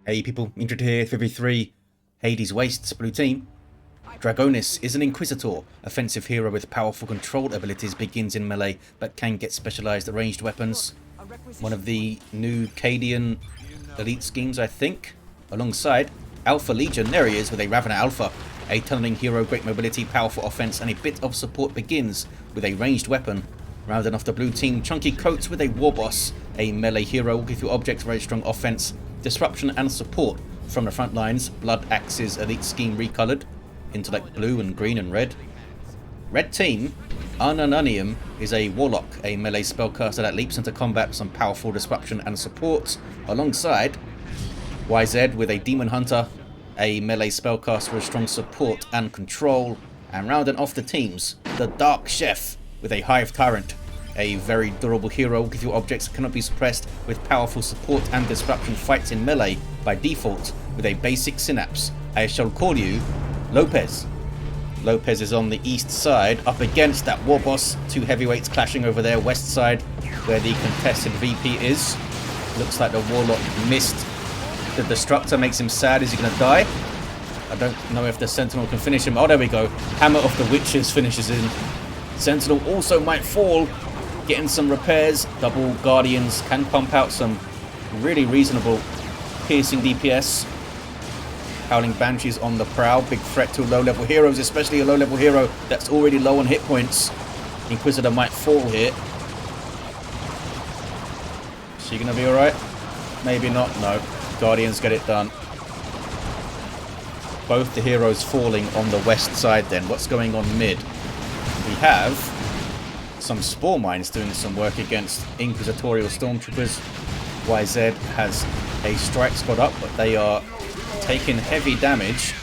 Hey people, Injured here, 53, Hades Wastes, blue team. Dragonis is an Inquisitor, offensive hero with powerful control abilities, begins in melee, but can get specialised ranged weapons. One of the new Cadian elite schemes, I think. Alongside AlphaLegion, there he is with a Ravener Alpha. A tunneling hero, great mobility, powerful offense, and a bit of support, begins with a ranged weapon. Rounding off the blue team, ChunkyCoates with a Warboss. A melee hero will give you objects, very strong offense, disruption and support from the front lines. Blood Axe's elite scheme recolored into like blue and green and red. Red team, Unununium is a Warlock, a melee spellcaster that leaps into combat with some powerful disruption and support. Alongside YZ with a Daemonhunter, a melee spellcaster with strong support and control. And rounding off the teams, the Dark Chef with a Hive Tyrant, a very durable hero, will give you objects that cannot be suppressed with powerful support and disruption, fights in melee by default with a basic synapse. I shall call you Lopez. Lopez is on the east side up against that Warboss, two heavyweights clashing over there, west side where the contested VP is. Looks like the Warlock missed the Destructor, makes him sad. Is he going to die? I don't know if the Sentinel can finish him. Oh, there we go. Hammer of the Witches finishes in. Sentinel also might fall. Getting some repairs. Double Guardians can pump out some really reasonable piercing DPS. Howling Banshees on the prowl. Big threat to low-level heroes, especially a low-level hero that's already low on hit points. Inquisitor might fall here. Is she going to be alright? Maybe not. No. Guardians get it done. Both the heroes falling on the west side then. What's going on mid? We have some Spore Mines doing some work against Inquisitorial Stormtroopers. YZ has a Strike Squad up, but they are taking heavy damage.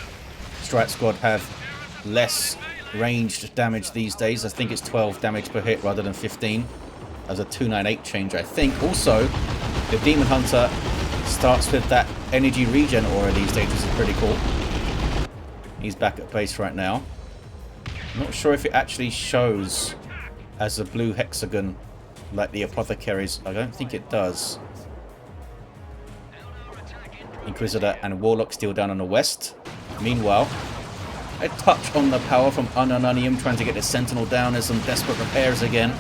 Strike Squad have less ranged damage these days. I think it's 12 damage per hit rather than 15. As a 298 change, I think. Also, the Daemonhunter starts with that energy regen aura these days, which is pretty cool. He's back at base right now. Not sure if it actually shows as a blue hexagon like the Apothecaries. I don't think it does. Inquisitor and Warlock still down on the west. Meanwhile, a touch on the power from Unununium trying to get the Sentinel down. There's some desperate repairs again.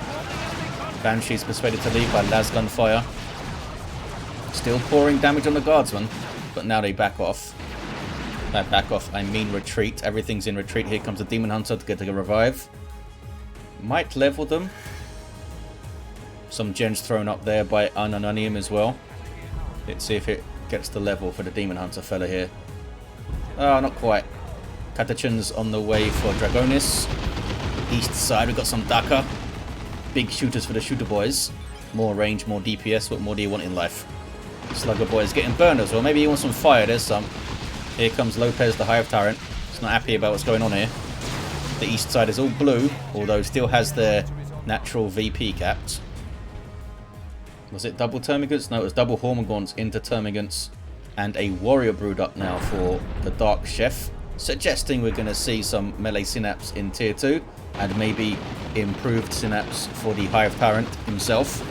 Banshee's persuaded to leave by las gunfire. Still pouring damage on the Guardsman, but now they back off. Back off, I mean retreat. Everything's in retreat. Here comes the Daemonhunter to get a revive. Might level them. Some gens thrown up there by Unununium as well. Let's see if it gets the level for the Daemonhunter fella here. Oh, not quite. Catachans on the way for Dragonis. East side, we've got some Daka. Big shooters for the shooter boys. More range, more DPS. What more do you want in life? Slugger boy is getting burned as well. Maybe he wants some fire. There's some. Here comes Lopez, the Hive Tyrant. He's not happy about what's going on here. The east side is all blue, although still has their natural VP capped. Was it double Termagants? No, it was double Hormagaunts into Termagants. And a Warrior Brood up now for the Dark Chef. Suggesting we're going to see some melee synapse in tier 2. And maybe improved synapse for the Hive Tyrant himself.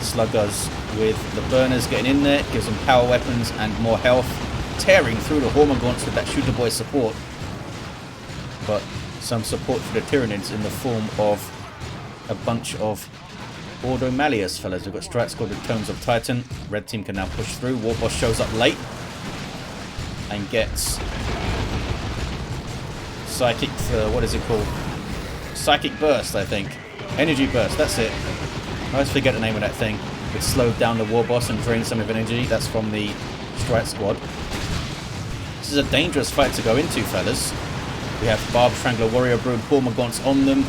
Sluggers with the burners getting in there, gives them power weapons and more health, tearing through the Hormagaunts with that shooter boy support. But some support for the Tyranids in the form of a bunch of Ordo Malleus fellas. We've got Strike Squad with Tones of Titan. Red team can now push through. Warboss shows up late and gets Psychic, what is it called? Psychic Burst, I think. Energy Burst, that's it. I always forget the name of that thing. It slowed down the Warboss and drained some of energy. That's from the Strike Squad. This is a dangerous fight to go into, fellas. We have Barb Strangler, Warrior Brood, Hormagaunts on them.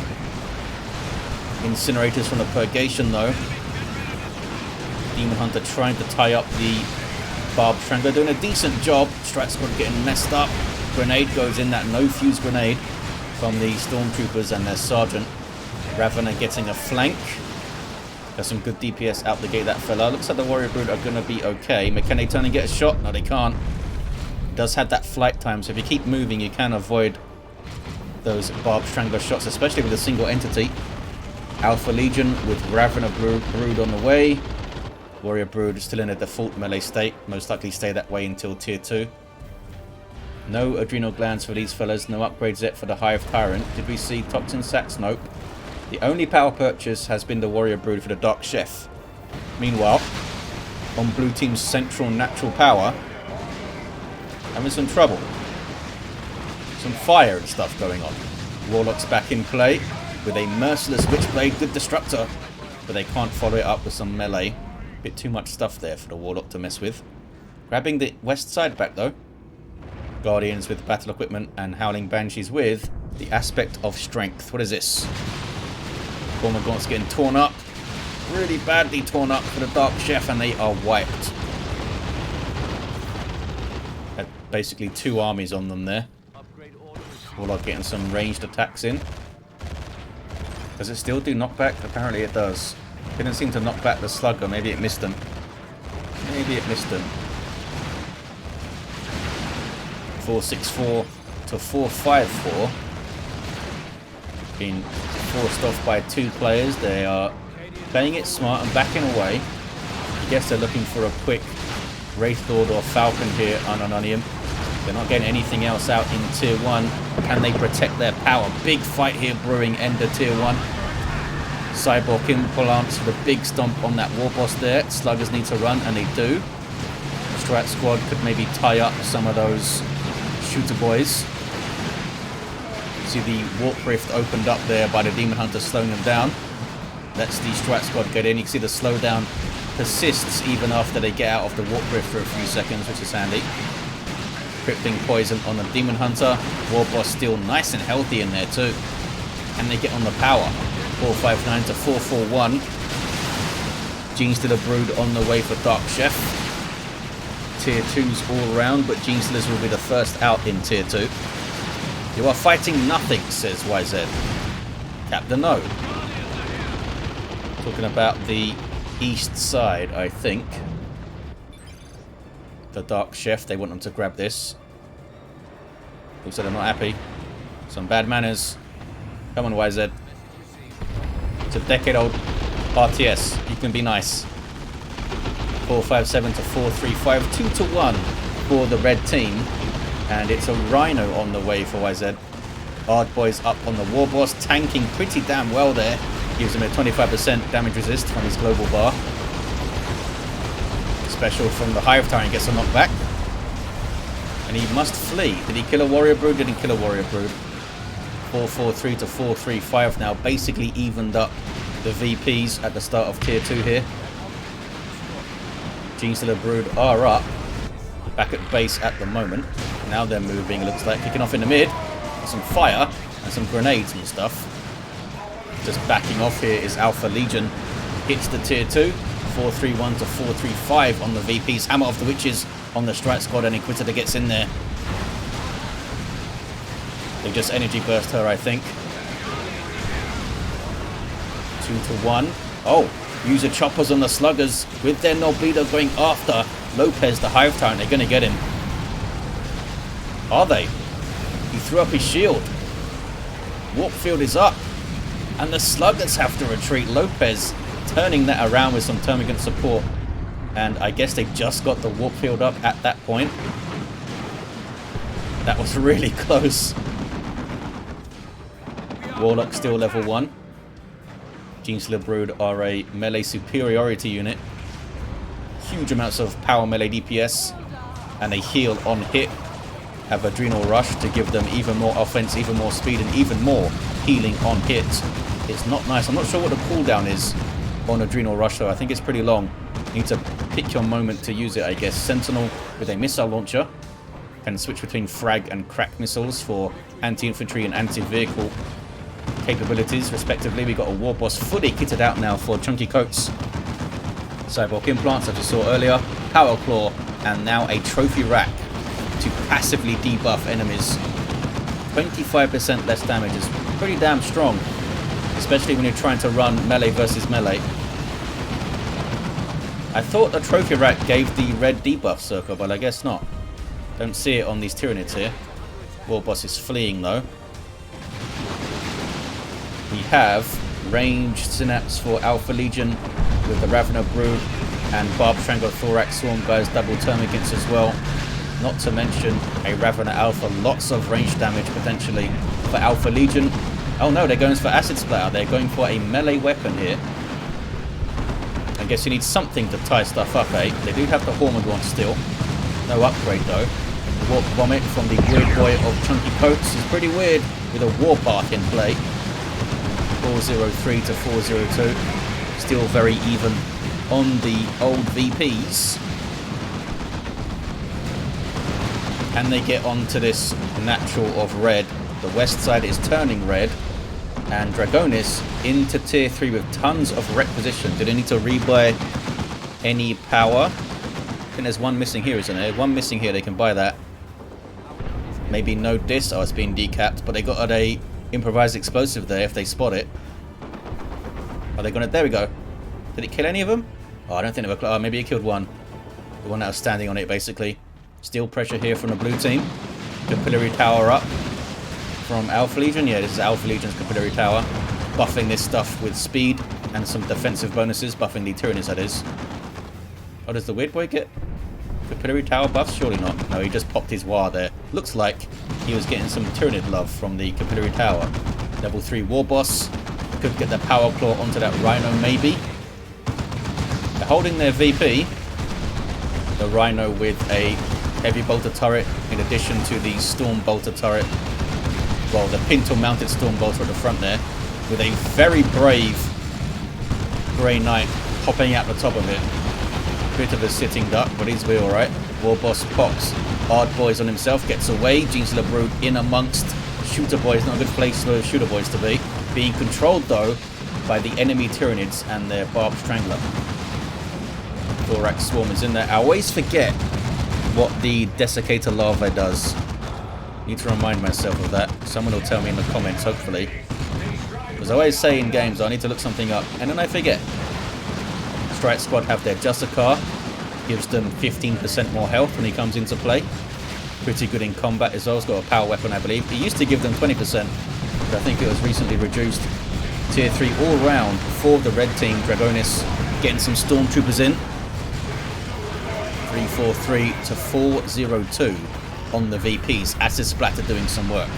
Incinerators from the Purgation, though. Daemonhunter trying to tie up the Barb Strangler, doing a decent job. Strike Squad getting messed up. Grenade goes in, that no-fuse grenade from the Stormtroopers and their Sergeant. Ravener getting a flank. Got some good DPS out the gate, that fella. Looks like the Warrior Brood are going to be okay. Can they turn and get a shot? No, they can't. Does have that flight time, so if you keep moving, you can avoid those Barb Strangler shots, especially with a single entity. AlphaLegion with Ravener Brood on the way. Warrior Brood still in a default melee state. Most likely stay that way until tier 2. No adrenal glands for these fellas. No upgrades yet for the Hive Tyrant. Did we see Toxin Sacks? Nope. The only power purchase has been the Warrior Brood for the Dark Chef. Meanwhile, on blue team's central natural power, having some trouble. Some fire and stuff going on. Warlock's back in play with a merciless Witchblade, good Destructor, but they can't follow it up with some melee. Bit too much stuff there for the Warlock to mess with. Grabbing the west side back though. Guardians with battle equipment and Howling Banshees with the aspect of strength. What is this? Gormagaunt's getting torn up. Really badly torn up for the Dark Chef, and they are wiped. Had basically 2 armies on them there. Warlock getting some ranged attacks in. Does it still do knockback? Apparently it does. Didn't seem to knock back the Slugger. Maybe it missed them. Maybe it missed them. 4-6-4 to 4-5-4. Being forced off by 2 players. They are playing it smart and backing away. I guess they're looking for a quick Wraith Lord or Falcon here on Unununium. They're not getting anything else out in tier 1. Can they protect their power? Big fight here brewing, end of tier 1. Cyborg implants for the big stomp on that Warboss there. Sluggers need to run, and they do. The Strat squad could maybe tie up some of those shooter boys. See the Warp Rift opened up there by the Daemonhunter slowing them down. Lets the Strat squad get in. You can see the slowdown persists even after they get out of the Warp Rift for a few seconds, which is handy. Crippling poison on the Daemonhunter. Warboss still nice and healthy in there too. And they get on the power. 4-5-9 to 4-4-1. Genestealer Brood on the way for Dark Chef. Tier 2s all around, but Genestealers will be the first out in tier 2. You are fighting nothing, says YZ. Captain No. Talking about the east side, I think. The Dark Chef, they want them to grab this. Looks like they're not happy. Some bad manners. Come on, YZ. It's a decade-old RTS. You can be nice. 4-5-7 to 4-3-5. 2-1 for the red team. And it's a Rhino on the way for YZ. Hard Boys up on the Warboss. Tanking pretty damn well there. Gives him a 25% damage resist from his global bar. Special from the Hive Tyrant gets a knockback. And he must flee. Did he kill a Warrior Brood? Didn't kill a Warrior Brood. 4-4-3 to 4-3-5 now. Basically evened up the VPs at the start of tier 2 here. Genestealer Brood are up. Back at base at the moment. Now they're moving, looks like. Kicking off in the mid. With some fire and some grenades and stuff. Just backing off here is AlphaLegion. Hits the tier 2. 4-3-1 to 4-3-5 on the VPs. Hammer of the Witches on the Strat squad, and Inquisitor gets in there. They just energy burst her, I think. 2-1. Oh, user choppers on the Sluggers with their Nobleeder going after Lopez, the Hive Tyrant. They're going to get him. Are they? He threw up his shield. Warp field is up. And the Sluggers have to retreat. Lopez turning that around with some Termagant support. And I guess they just got the warp field up at that point. That was really close. Warlock still level 1. Genestealer Brood are a melee superiority unit. Huge amounts of power melee DPS. And they heal on hit. Have Adrenal Rush to give them even more offense, even more speed, and even more healing on hit. It's not nice. I'm not sure what the cooldown is on Adrenal Rush though. I think it's pretty long. You need to pick your moment to use it, I guess. Sentinel with a missile launcher can switch between frag and crack missiles for anti-infantry and anti-vehicle capabilities respectively. We got a Warboss fully kitted out now for ChunkyCoates. Cyborg implants, as you saw earlier, Power Claw, and now a Trophy Rack to passively debuff enemies. 25% less damage is pretty damn strong, especially when you're trying to run melee versus melee. I thought the Trophy Rack gave the red debuff circle, but I guess not. Don't see it on these Tyranids here. Warboss is fleeing though. We have ranged synapse for AlphaLegion with the Ravener Brood And Barb Strangler Thorax Swarm guys double termagants as well. Not to mention a Ravener Alpha. Lots of range damage potentially for Alpha Legion. Oh no, they're going for Acid Splatter. They're going for a melee weapon here. I guess you need something to tie stuff up, eh? They do have the Hormone one still. No upgrade though. The Warp Vomit from the weird boy of ChunkyCoates is pretty weird with a Warpath in play. 403 to 402. Still very even on the old VPs. And they get onto this natural of red. The west side is turning red. And Dragonis into tier 3 with tons of requisition. Do they need to rebuy any power? I think there's one missing here, isn't there? One missing here, they can buy that. Maybe no dis. Oh, it's being decapped. But they got a improvised explosive there if they spot it. Are they gonna... There we go. Did it kill any of them? Oh, I don't think they were... Oh, maybe it killed one. The one that was standing on it, basically. Still pressure here from the blue team. Capillary Tower up from AlphaLegion. Yeah, this is AlphaLegion's Capillary Tower. Buffing this stuff with speed and some defensive bonuses. Buffing the Tyranids, that is. Oh, does the weird boy get Capillary Tower buffs? Surely not. No, he just popped his War there. Looks like he was getting some Tyranid love from the Capillary Tower. Level 3 Warboss. Could get the Power Claw onto that Rhino, maybe. They're holding their VP. The Rhino with a Heavy Bolter turret in addition to the Storm Bolter turret. Well, the Pintle mounted Storm Bolter at the front there. With a very brave Grey Knight hopping out the top of it. Bit of a sitting duck, but he's be alright. Warboss pops Hard Boys on himself, gets away. Genestealer Brood in amongst Shooter Boys. Not a good place for Shooter Boys to be. Being controlled though by the enemy Tyranids and their Barb Strangler. Thorax Swarm is in there. I always forget what the Desiccator Larvae does. Need to remind myself of that. Someone will tell me in the comments, hopefully. Because I always say in games, I need to look something up, and then I forget. Strike Squad have their Justicar. Gives them 15% more health when he comes into play. Pretty good in combat as well. He's got a power weapon, I believe. He used to give them 20%, but I think it was recently reduced. Tier 3 all round for the red team. Dragonis getting some Stormtroopers in. 343 to 402 on the VPs. Acid Splatter doing some work.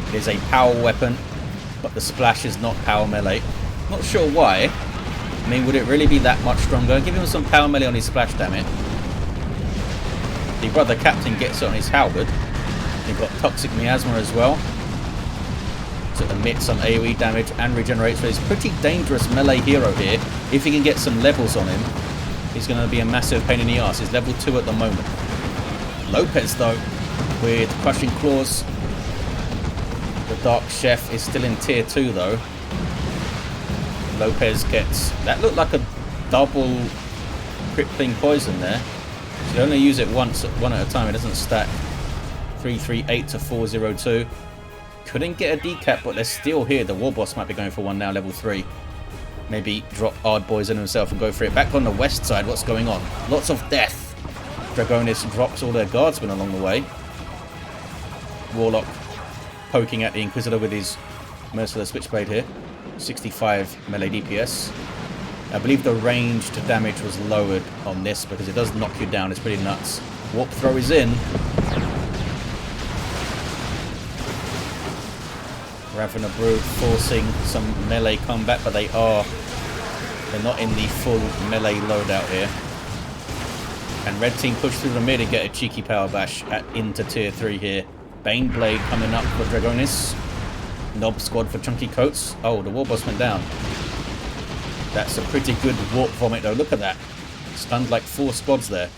It is a power weapon, but the splash is not power melee. Not sure why. I mean, would it really be that much stronger? Give him some power melee on his splash, damn it. The brother captain gets it on his halberd. You've got Toxic Miasma as well to emit some AoE damage and regenerate. So he's a pretty dangerous melee hero here. If he can get some levels on him, he's going to be a massive pain in the arse. He's level 2 at the moment. Lopez, though, with Crushing Claws. The Dark Chef is still in tier 2, though. Lopez gets... That looked like a double crippling poison there. You only use it once, one at a time. It doesn't stack. 338 to 402. Couldn't get a decap, but they're still here. The Warboss might be going for one now, level 3. Maybe drop Hard Boys in himself and go for it. Back on the west side, what's going on? Lots of death. Dragonis drops all their guardsmen along the way. Warlock poking at the Inquisitor with his Merciless Switchblade here. 65 melee DPS. I believe the ranged damage was lowered on this because it does knock you down. It's pretty nuts. Warp Throw is in. Ravener Brood forcing some melee combat, but they're not in the full melee loadout here. And red team push through the mid and get a cheeky power bash into tier 3 here. Baneblade coming up for Dragonis. Knob Squad for ChunkyCoates. Oh, the Warboss went down. That's a pretty good Warp Vomit though. Look at that. Stunned like 4 squads there.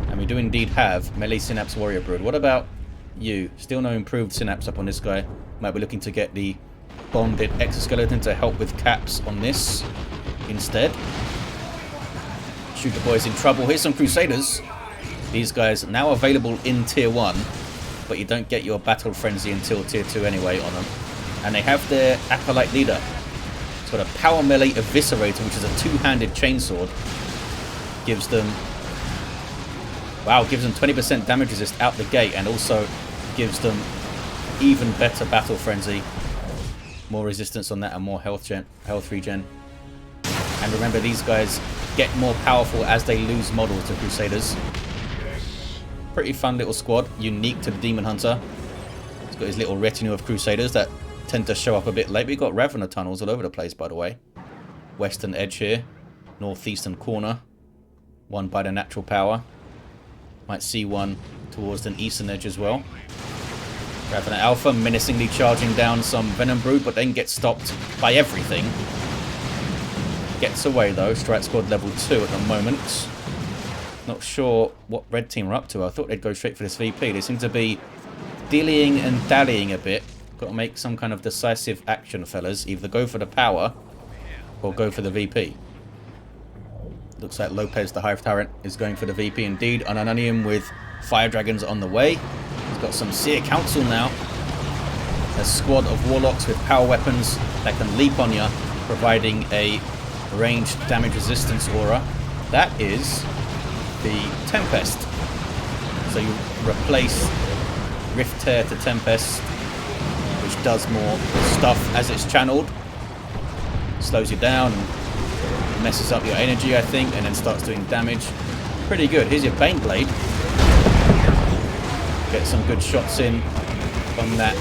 And we do indeed have Melee Synapse Warrior Brood. What about you? Still no improved Synapse up on this guy. Might be looking to get the Bonded Exoskeleton to help with caps on this instead. Shooter Boy's in trouble. Here's some Crusaders. These guys now available in tier 1, but you don't get your Battle Frenzy until tier 2 anyway on them. And they have their Acolyte Leader. It's got a Power Melee Eviscerator, which is a 2-handed chainsword. Gives them... Wow, gives them 20% damage resist out the gate, and also gives them even better Battle Frenzy. More resistance on that and more health regen. And remember, these guys get more powerful as they lose models to Crusaders. Pretty fun little squad, unique to the Daemonhunter. He's got his little retinue of Crusaders that tend to show up a bit late. We've got Revenant tunnels all over the place, by the way. Western edge here, northeastern corner. One by the natural power. Might see one towards an eastern edge as well. Revenant Alpha menacingly charging down some Venom Brood, but then gets stopped by everything. Gets away though, Strike Squad level 2 at the moment. Not sure what red team are up to. I thought they'd go straight for this VP. They seem to be dillying and dallying a bit. Got to make some kind of decisive action, fellas. Either go for the power or go for the VP. Looks like Lopez, the Hive Tyrant, is going for the VP indeed. Unununium with Fire Dragons on the way. He's got some Seer Council now. A squad of Warlocks with power weapons that can leap on you, providing a ranged damage resistance aura. That is the Tempest. So you replace Rift Tear to Tempest, which does more stuff as it's channeled. Slows you down and messes up your energy, I think, and then starts doing damage. Pretty good. Here's your Baneblade. Get some good shots in from that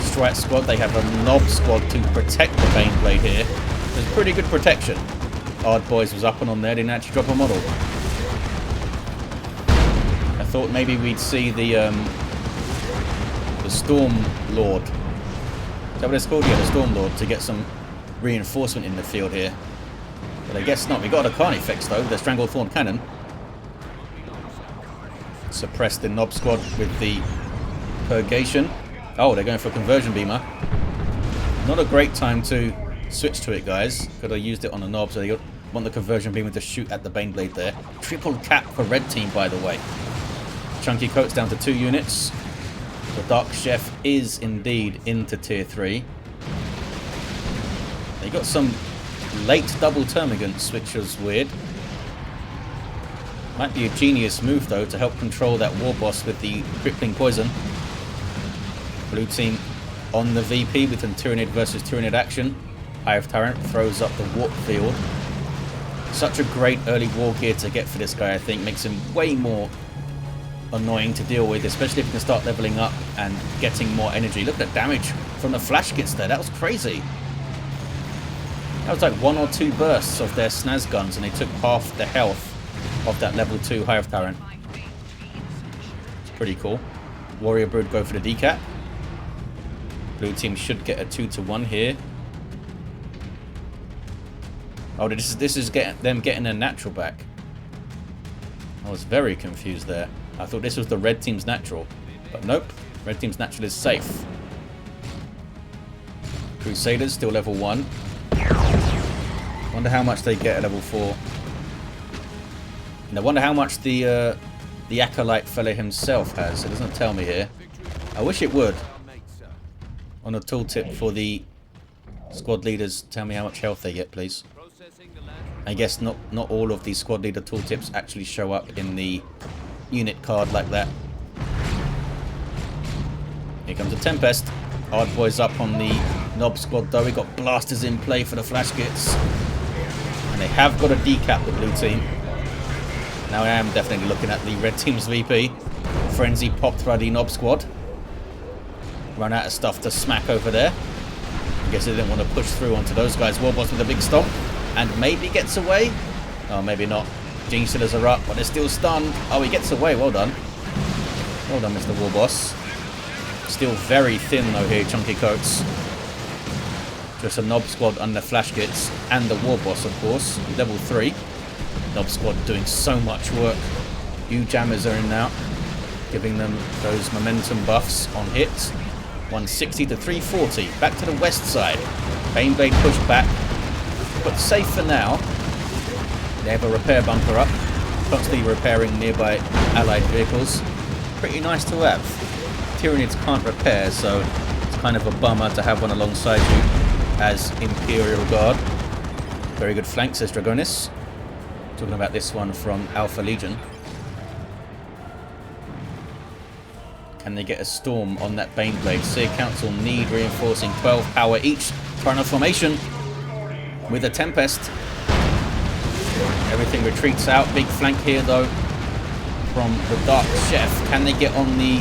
Strike Squad. They have a Knob Squad to protect the Baneblade here. There's pretty good protection. Hard Boys was up and on there, didn't actually drop a model. I thought maybe we'd see the Storm Lord. Is that what it's called? Yeah, the Storm Lord, to get some reinforcement in the field here. But I guess not. We got a Carnifex effects though, the Stranglethorn Cannon. Suppress the Knob Squad with the Purgation. Oh, they're going for a Conversion Beamer. Not a great time to switch to it, guys. Could have used it on the Knob, so they want the Conversion Beamer to shoot at the Baneblade there. Triple cap for red team, by the way. ChunkyCoates down to 2 units. The Dark Chef is indeed into tier 3. They got some late double termagants, which was weird. Might be a genius move though to help control that Warboss with the crippling poison. Blue team on the VP with some Tyranid versus Tyranid action. Hive Tyrant throws up the warp field. Such a great early war gear to get for this guy, I think. Makes him way more annoying to deal with, especially if you can start leveling up and getting more energy. Look at the damage from the flash kits there. That was crazy. That was like 1 or 2 bursts of their snaz guns and they took half the health of that level 2 Hive Tyrant. It's pretty cool. Warrior Brood go for the decap. Blue team should get a 2-to-1 here. Oh, this is them getting a natural back. I was very confused there. I thought this was the red team's natural, but nope. Red team's natural is safe. Crusaders still level 1. Wonder how much they get at level 4. And I wonder how much the Acolyte fellow himself has. It doesn't tell me here. I wish it would. On a tooltip for the squad leaders, tell me how much health they get, please. I guess not all of these squad leader tooltips actually show up in the unit card like that. Here comes a Tempest. Hard Boys up on the Knob Squad though. We got blasters in play for the flash kits. And they have got a decap, the blue team. Now I am definitely looking at the red team's VP. Frenzy popped through the Knob Squad. Run out of stuff to smack over there. I guess they didn't want to push through onto those guys. Warboss with a big stomp. And maybe gets away. Oh, maybe not. Genestealers are up, but they're still stunned. Oh, he gets away. Well done. Well done, Mr. Warboss. Still very thin, though, here, ChunkyCoates. Just a Knob Squad under flash kits. And the Warboss, of course. Level 3. Knob Squad doing so much work. New jammers are in now. Giving them those momentum buffs on hit. 160 to 340. Back to the west side. Baneblade pushed back. But safe for now. They have a repair bunker up. Constantly repairing nearby allied vehicles. Pretty nice to have. Tyranids can't repair, so it's kind of a bummer to have one alongside you as Imperial Guard. Very good flank, says Dragonis. Talking about this one from AlphaLegion. Can they get a storm on that Baneblade? Seer Council need reinforcing 12 power each. Final formation with a Tempest. Everything retreats out. Big flank here though from the Dark Chef. Can they get on the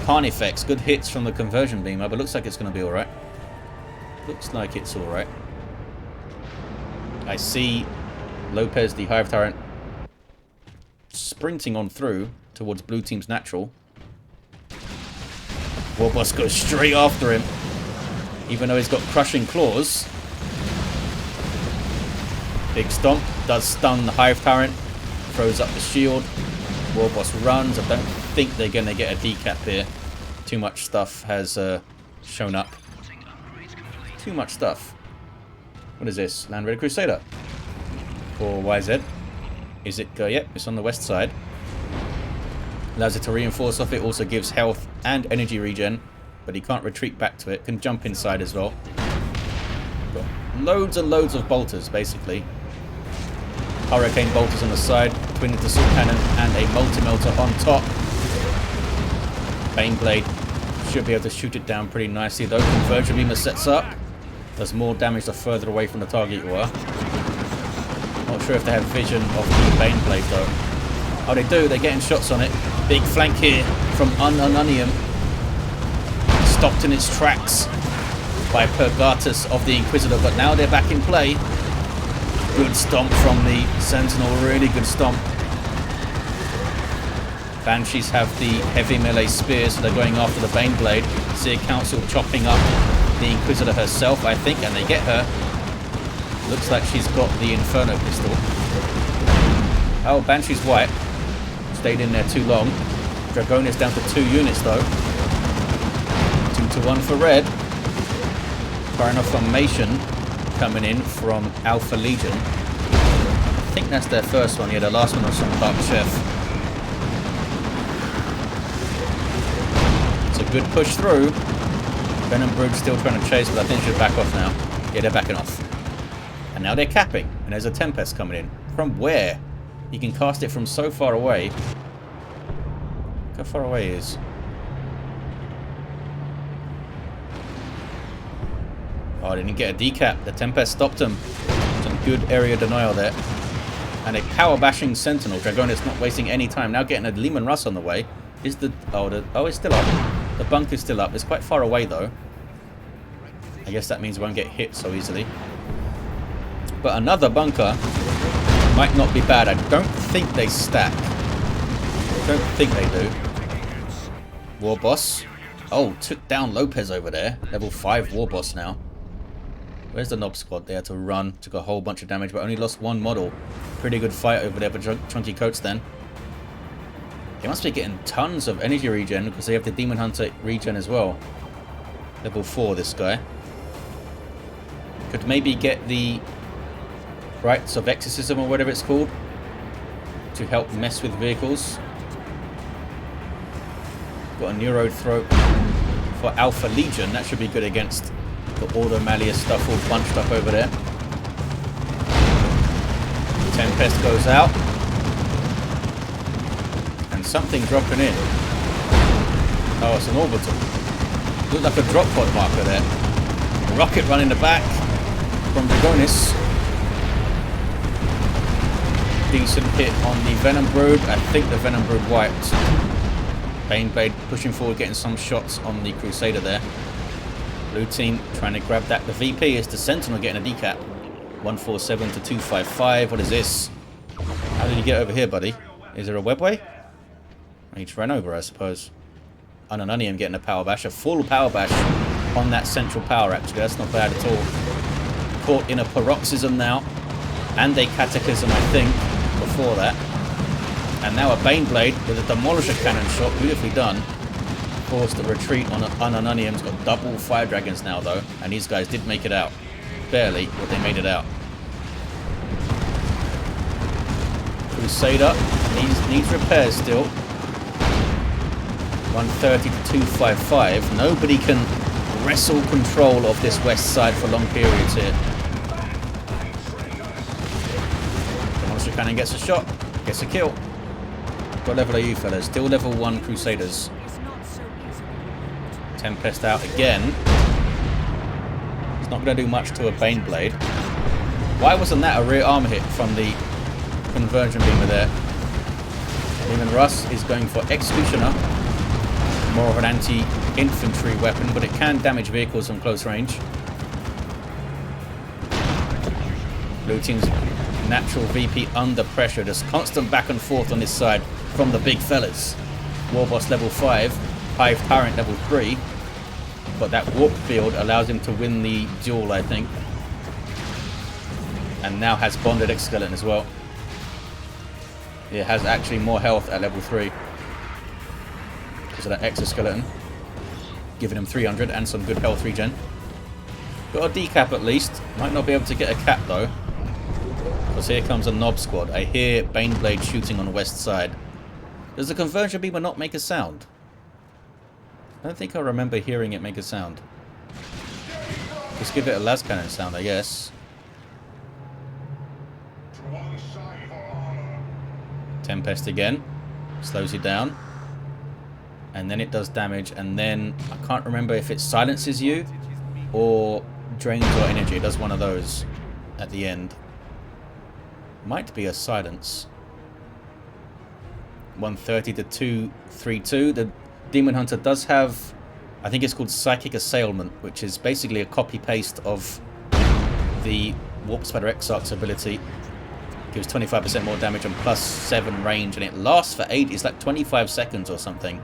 Carnifex? Good hits from the conversion beamer, but looks like it's going to be alright. Looks like it's alright. I see Lopez, the Hive Tyrant, sprinting on through towards blue team's natural. Warboss goes straight after him, even though he's got crushing claws. Big stomp does stun the Hive Tyrant, throws up the shield. Warboss runs. I don't think they're going to get a decap here. Too much stuff has shown up. Too much stuff. What is this? Land Raider Crusader. For YZ. Is it? Yep, it's on the west side. Allows it to reinforce off it. Also gives health and energy regen. But he can't retreat back to it. Can jump inside as well. Got loads and loads of bolters, basically. Hurricane bolters on the side. Twin assault cannon and a multi-melter on top. Baneblade should be able to shoot it down pretty nicely though. Conversion beamer sets up. Does more damage the further away from the target you are. Not sure if they have vision of the Baneblade though. Oh, they do. They're getting shots on it. Big flank here from Unununium. Stopped in its tracks by Purgatus of the Inquisitor, but now they're back in play. Good stomp from the Sentinel. Really good stomp. Banshees have the heavy melee spears, so they're going after the Baneblade. Seer Council chopping up the Inquisitor herself, I think, and they get her. Looks like she's got the Inferno pistol. Oh, Banshee's white. Stayed in there too long. Dragonis down to 2 units, though. 2-1 for red. Firing off formation coming in from AlphaLegion. I think that's their first one. Yeah, the last one was from Dark Chef. Good push through. Venom Brood still trying to chase, but I think she should back off now. Yeah, they're backing off. And now they're capping. And there's a Tempest coming in. From where? You can cast it from so far away. Look how far away it is. Oh, they didn't get a decap. The Tempest stopped them. Some good area denial there. And a power bashing Sentinel. Dragonis not wasting any time. Now getting a Lehman Russ on the way. Is the... Oh, it's still up. The bunker's still up. It's quite far away, though. I guess that means it won't get hit so easily. But another bunker might not be bad. I don't think they stack. I don't think they do. Warboss. Oh, took down Lopez over there. Level 5 Warboss now. Where's the Knob Squad? They had to run. Took a whole bunch of damage, but only lost 1 model. Pretty good fight over there for ChunkyCoates then. They must be getting tons of energy regen because they have the Daemonhunter regen as well. Level 4, this guy. Could maybe get the Rites of Exorcism or whatever it's called to help mess with vehicles. Got a Neuro Throat for AlphaLegion. That should be good against the Ordo Malleus stuff all bunched up over there. Tempest goes out. Something dropping in. Oh, it's an orbital. Looks like a drop pod marker there. A rocket running the back from Dragonis. Decent hit on the Venom Brood. I think the Venom Brood wiped. Baneblade pushing forward, getting some shots on the Crusader there. Blue team trying to grab that. The VP is the Sentinel getting a decap. 147 to 255. What is this? How did you get over here, buddy? Is there a webway? I need to run over, I suppose. Unununium getting a power bash. A full power bash on that central power, actually. That's not bad at all. Caught in a paroxysm now. And a cataclysm, I think, before that. And now a Baneblade with a Demolisher cannon shot. Beautifully done. Forced the retreat on Unununium's got double Fire Dragons now, though. And these guys did make it out. Barely, but they made it out. Crusader needs repairs still. 130 to 255. Nobody can wrestle control of this west side for long periods here. The Monster Cannon gets a shot, gets a kill. What level are you fellas? Still level 1 Crusaders. Tempest out again. It's not going to do much to a Baneblade. Why wasn't that a rear armor hit from the conversion beamer there? Leman Russ is going for Executioner. More of an anti-infantry weapon, but it can damage vehicles from close range. Blue team's natural VP under pressure. Just constant back and forth on this side from the big fellas. Warboss level 5. Hive Tyrant level 3. But that warp field allows him to win the duel, I think. And now has bonded exoskeleton as well. It has actually more health at level 3. Because of that exoskeleton. Giving him 300 and some good health regen. Got a decap at least. Might not be able to get a cap though. Because here comes a Nob squad. I hear Baneblade shooting on the west side. Does the conversion beamer not make a sound? I don't think I remember hearing it make a sound. Just give it a las cannon sound, I guess. Tempest again. Slows you down. And then it does damage. And then I can't remember if it silences you or drains your energy. It does one of those at the end. Might be a silence. 130 to 232. The Daemonhunter does have, I think it's called Psychic Assailment, which is basically a copy-paste of the Warp Spider Exarch's ability. Gives 25% more damage and plus 7 range, and it lasts for 8. It's like 25 seconds or something.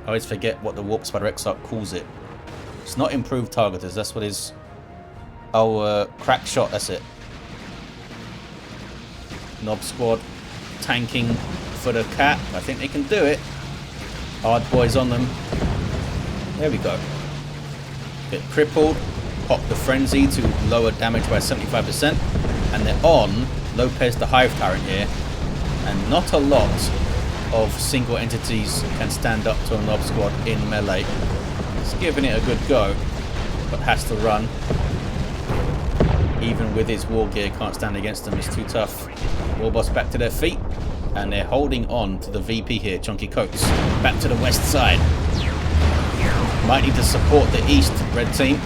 I always forget what the Warp Spider Exarch calls it. It's not improved targeters, that's what is. Oh, crack shot, that's it. Nob squad tanking for the cap. I think they can do it. Hard boys on them. There we go. Get crippled. Pop the frenzy to lower damage by 75%. And they're on Lopez the Hive Tyrant here. And not a lot of single entities can stand up to a Nob squad in melee. It's giving it a good go, but has to run. Even with his war gear, can't stand against them. It's too tough. Warboss back to their feet. And they're holding on to the VP here, ChunkyCoates. Back to the west side. Might need to support the east, red team.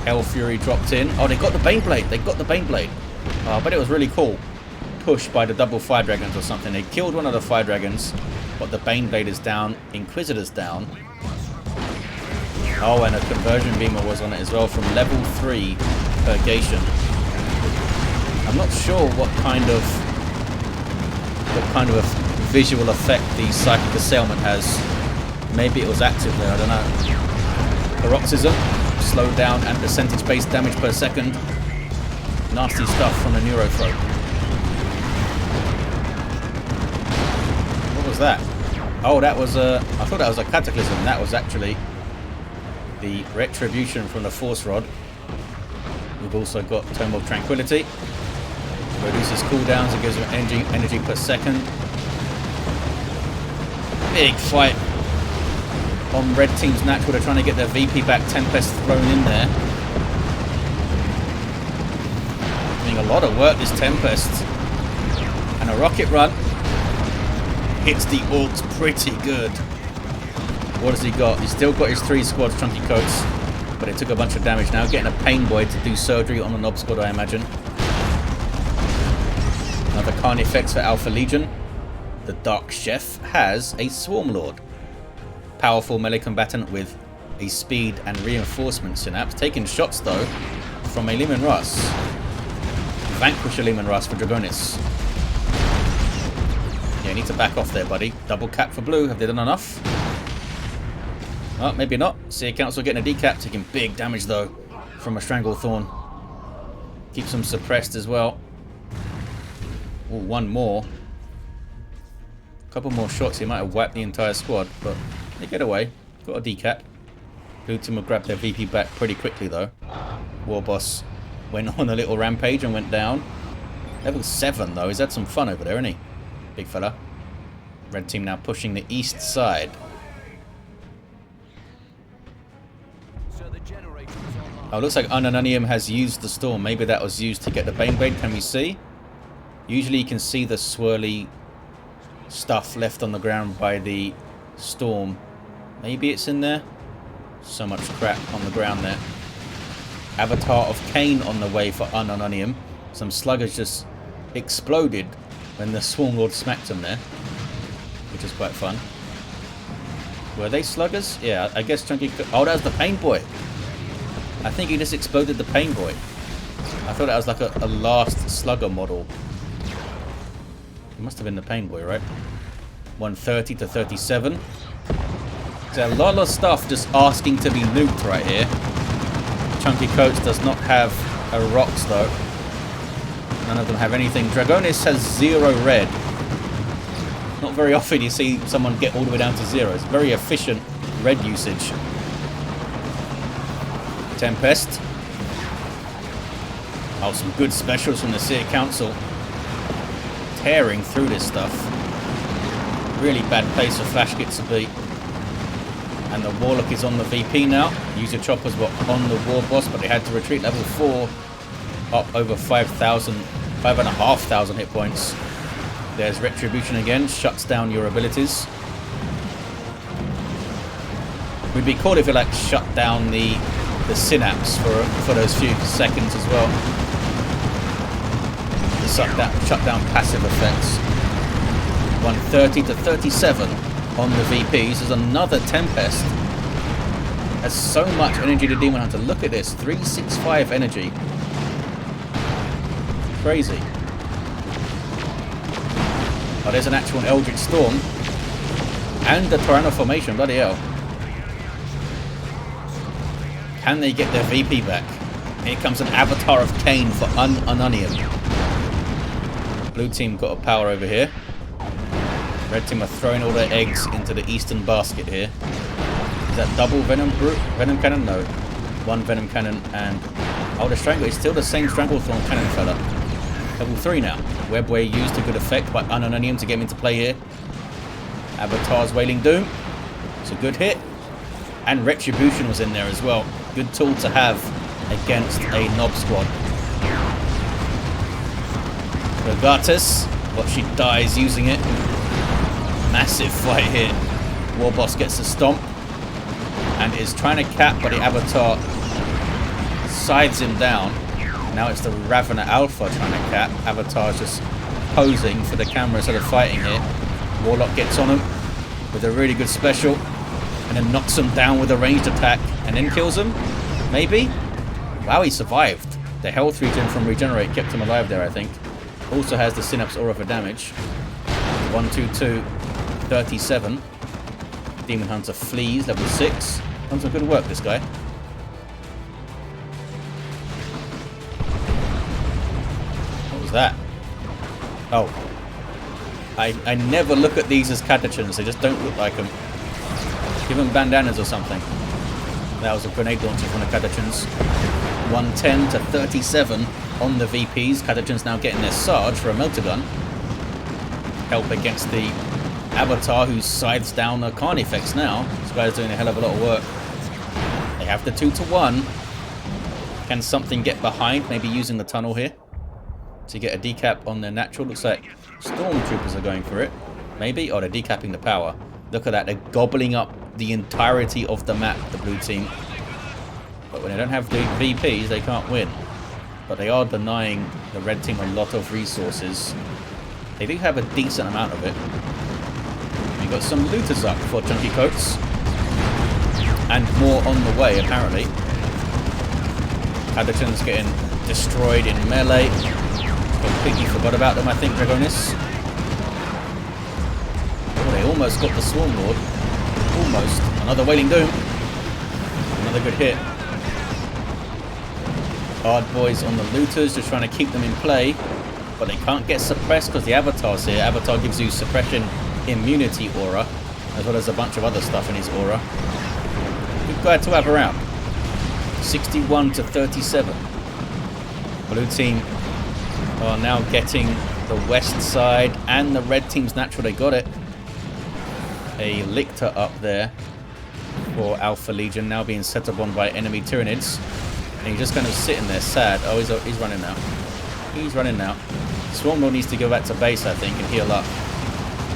Hell Fury dropped in. Oh, they got the Baneblade. They got the Baneblade. Oh, but it was really cool. Pushed by the double Fire Dragons or something. They killed one of the Fire Dragons, but the Baneblade is down. Inquisitor's down. Oh, and a conversion beamer was on it as well from level 3 Purgation. I'm not sure what kind of a visual effect the Psychic Assailment has. Maybe it was active there, I don't know. Paroxysm, slow down and percentage-based damage per second. Nasty stuff from the Neurothroat. What was that? Oh, that was a... I thought that was a Cataclysm. That was actually the Retribution from the Force Rod. We've also got Tome of Tranquility. Reduces cooldowns and gives them energy per second. Big fight on red team's natural. They're trying to get their VP back. Tempest thrown in there. Doing a lot of work, this Tempest. And a rocket run. Hits the Orks pretty good. What has he got? He's still got his 3 squads, ChunkyCoates. But it took a bunch of damage now. Getting a Pain Boy to do surgery on the Nob squad, I imagine. Another Carnifex for AlphaLegion. The Dark Chef has a Swarm Lord. Powerful melee combatant with a speed and reinforcement synapse. Taking shots though from a Leman Russ. Vanquish a Leman Russ for Dragonis. Yeah, you need to back off there, buddy. Double cap for blue. Have they done enough? Oh, maybe not. Seer Council getting a decap. Taking big damage though from a Stranglethorn. Keeps them suppressed as well. Ooh, one more. A couple more shots, he might have wiped the entire squad, but they get away. Got a decap. Blue team will grab their VP back pretty quickly though. Warboss went on a little rampage and went down. Level 7 though, he's had some fun over there, hasn't he? Big fella. Red team now pushing the east side. Oh, looks like Unununium has used the storm. Maybe that was used to get the Baneblade. Can we see? Usually you can see the swirly stuff left on the ground by the storm. Maybe it's in there. So much crap on the ground there. Avatar of Cain on the way for Unununium. Some sluggers just exploded when the Swarm Lord smacked them there, which is quite fun. Were they sluggers? Yeah, I guess Chunky... Oh, that was the Pain Boy. I think he just exploded the Pain Boy. I thought that was like a last slugger model. It must have been the Pain Boy, right? 130 to 37. There's a lot of stuff just asking to be nuked right here. ChunkyCoates does not have a rocks though. None of them have anything. Dragonis has 0 red. Not very often you see someone get all the way down to 0. It's very efficient red usage. Tempest. Oh, some good specials from the Seer Council. Tearing through this stuff. Really bad place for Flash Kit to be. And the Warlock is on the VP now. User choppers were on the Warboss, but they had to retreat. Level 4 up over 5,500 hit points. There's Retribution again. Shuts down your abilities. Would be cool if you like shut down the synapse for those few seconds as well. Shut down passive effects. 130 to 37 on the VPs. There's another Tempest. Has so much energy to Daemonhunter. Look at this, 365 energy. Crazy. Oh, there's an actual Eldritch Storm. And the Tyrant formation, bloody hell. Can they get their VP back? Here comes an Avatar of Cain for Unununium. Blue team got a power over here. Red team are throwing all their eggs into the eastern basket here. Is that double venom cannon? No. One venom cannon and... Oh, the strangle is still the same Stranglethorn cannon fella. Level 3 now. Webway used to good effect by Unununium to get him into play here. Avatar's Wailing Doom. It's a good hit. And Retribution was in there as well. Good tool to have against a Nob squad. Regatus. But she dies using it. Massive fight here. Warboss gets a stomp. And is trying to cap, but the Avatar sides him down. Now it's the Ravener Alpha trying to cap. Avatar's just posing for the camera instead of fighting here. Warlock gets on him with a really good special. And then knocks him down with a ranged attack. And then kills him. Maybe? Wow, he survived. The health regen from Regenerate kept him alive there, I think. Also has the Synapse Aura for damage. 122, 37. Daemonhunter flees, level 6. Done some good work, this guy. What was that? Oh. I never look at these as catechins. They just don't look like them. Give them bandanas or something. That was a grenade launcher from the catechins. 110 to 37 on the VPs. Catechins now getting their Sarge for a melter gun. Help against the Avatar who scythes down the Carnifex now. This guy's doing a hell of a lot of work. They have the 2-to-1. Can something get behind? Maybe using the tunnel here to get a decap on their natural. Looks like Stormtroopers are going for it. Maybe? Oh, they're decapping the power. Look at that. They're gobbling up the entirety of the map, the blue team. But when they don't have the VPs, they can't win. But they are denying the red team a lot of resources. They do have a decent amount of it. We've got some looters up for ChunkyCoates. And more on the way, apparently. Catechin's getting destroyed in melee. Completely forgot about them, I think, Dragonis. Oh, they almost got the Swarm Lord. Almost. Another Wailing Doom. Another good hit. Hard boys on the looters, just trying to keep them in play. But they can't get suppressed because the Avatar's here. Avatar gives you suppression immunity aura, as well as a bunch of other stuff in his aura. Good guy to have around. 61 to 37. Blue team are now getting the west side and the red team's natural. They got it. A Lictor up there for AlphaLegion, now being set upon by enemy Tyranids. And he's just kind of sitting there sad. Oh, he's running now. He's running now. Swarm Lord needs to go back to base, I think, and heal up.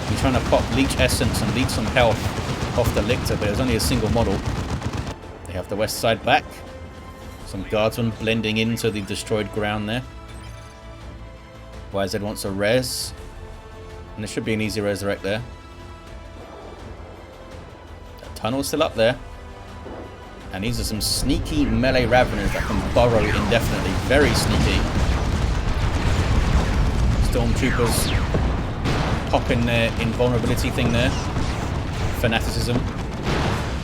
He's trying to pop Leech Essence and leech some health off the Lictor, but it was only a single model. They have the west side back. Some guardsmen blending into the destroyed ground there. YZ wants a res. And there should be an easy resurrect there. That tunnel's still up there. And these are some sneaky melee Raveners that can burrow indefinitely. Very sneaky. Stormtroopers popping their invulnerability thing there. Fanaticism.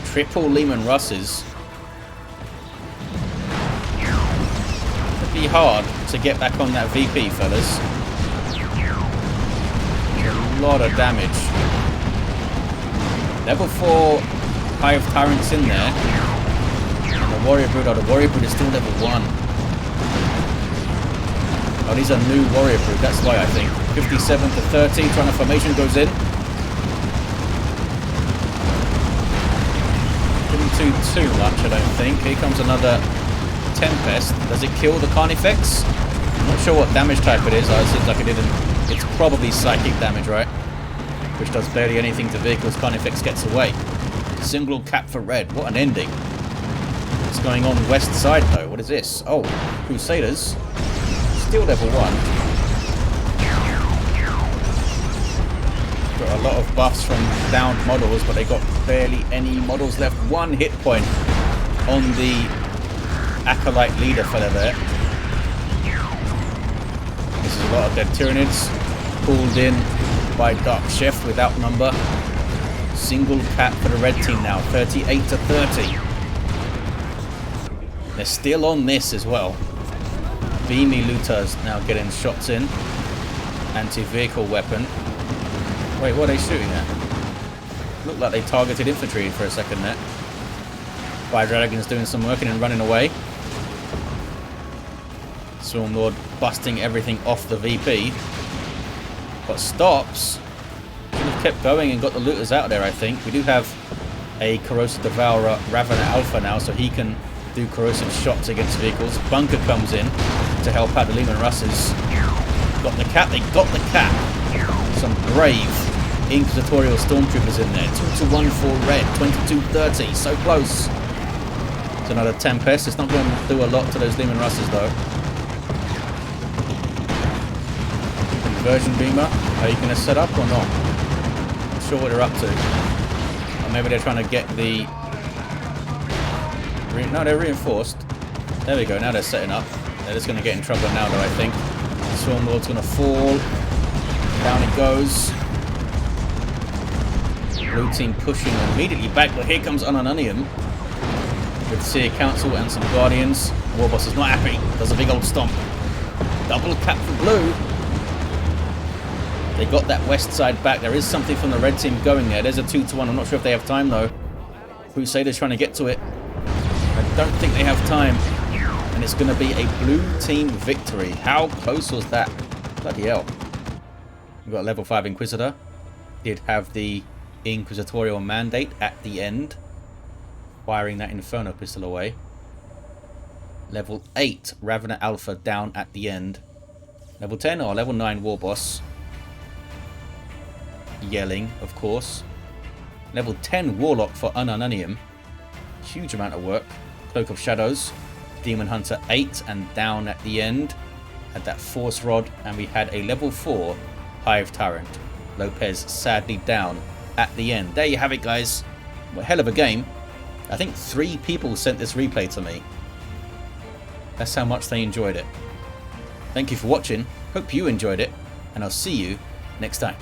Triple Leman Russes. It'd be hard to get back on that VP, fellas. A lot of damage. Level 4 Hive Tyrants in there. And the Warrior Brood, the Warrior Brood is still level 1. Oh, these are new Warrior Brood, that's why I think. 57 to 30, Transformation goes in. Didn't do too much, I don't think. Here comes another Tempest. Does it kill the Carnifex? I'm not sure what damage type it is. It seems like it didn't. It's probably psychic damage, right? Which does barely anything to vehicles. Carnifex gets away. Single cap for red. What an ending. What's going on west side though? What is this? Oh, Crusaders. Still level 1. Got a lot of buffs from downed models, but they got barely any models left. 1 hit point on the Acolyte leader fella there. This is a lot of dead Tyranids. Pulled in by Dark Chef without number. Single cap for the red team now. 38 to 30. They're still on this as well. Beamy Looters now getting shots in. Anti-vehicle weapon. Wait, what are they shooting at? Looked like they targeted infantry for a second there. Fire Dragon's doing some work and running away. Swarmlord busting everything off the VP. But stops. Should have kept going and got the looters out there, I think. We do have a Corrosive Devourer Ravener Alpha now, so he can do corrosive shots against vehicles. Bunker comes in to help out the Leman Russes. Got the cat, they got the cat. Some brave Inquisitorial Stormtroopers in there. 2-1 for red, 22-30, so close. It's another Tempest. It's not going to do a lot to those Leman Russes though. Conversion Beamer, are you going to set up or not? Not sure what they're up to. Or maybe they're trying to get the... No, they're reinforced. There we go, now they're setting up. They're just going to get in trouble now though, I think. Swarmlord's going to fall. Down it goes. Blue team pushing immediately back, but here comes Unununium with Seer Council and some Guardians. Warboss is not happy. Does a big old stomp. Double cap for blue. They got that west side back. There is something from the red team going there. There's a 2-1. I'm not sure if they have time though. Crusaders trying to get to it. I don't think they have time. And it's going to be a blue team victory. How close was that? Bloody hell. We've got a level 5 Inquisitor. Did have the Inquisitorial mandate at the end. Firing that Inferno pistol away. Level 8 Ravener Alpha down at the end. Level 10 or level 9 Warboss. Yelling, of course. Level 10 Warlock for Unununium. Huge amount of work. Cloak of Shadows. Daemonhunter 8 and down at the end. Had that Force Rod, and we had a level 4 Hive Tyrant. Lopez sadly down at the end. There you have it, guys. Well, hell of a game. I think 3 people sent this replay to me. That's how much they enjoyed it. Thank you for watching. Hope you enjoyed it, and I'll see you next time.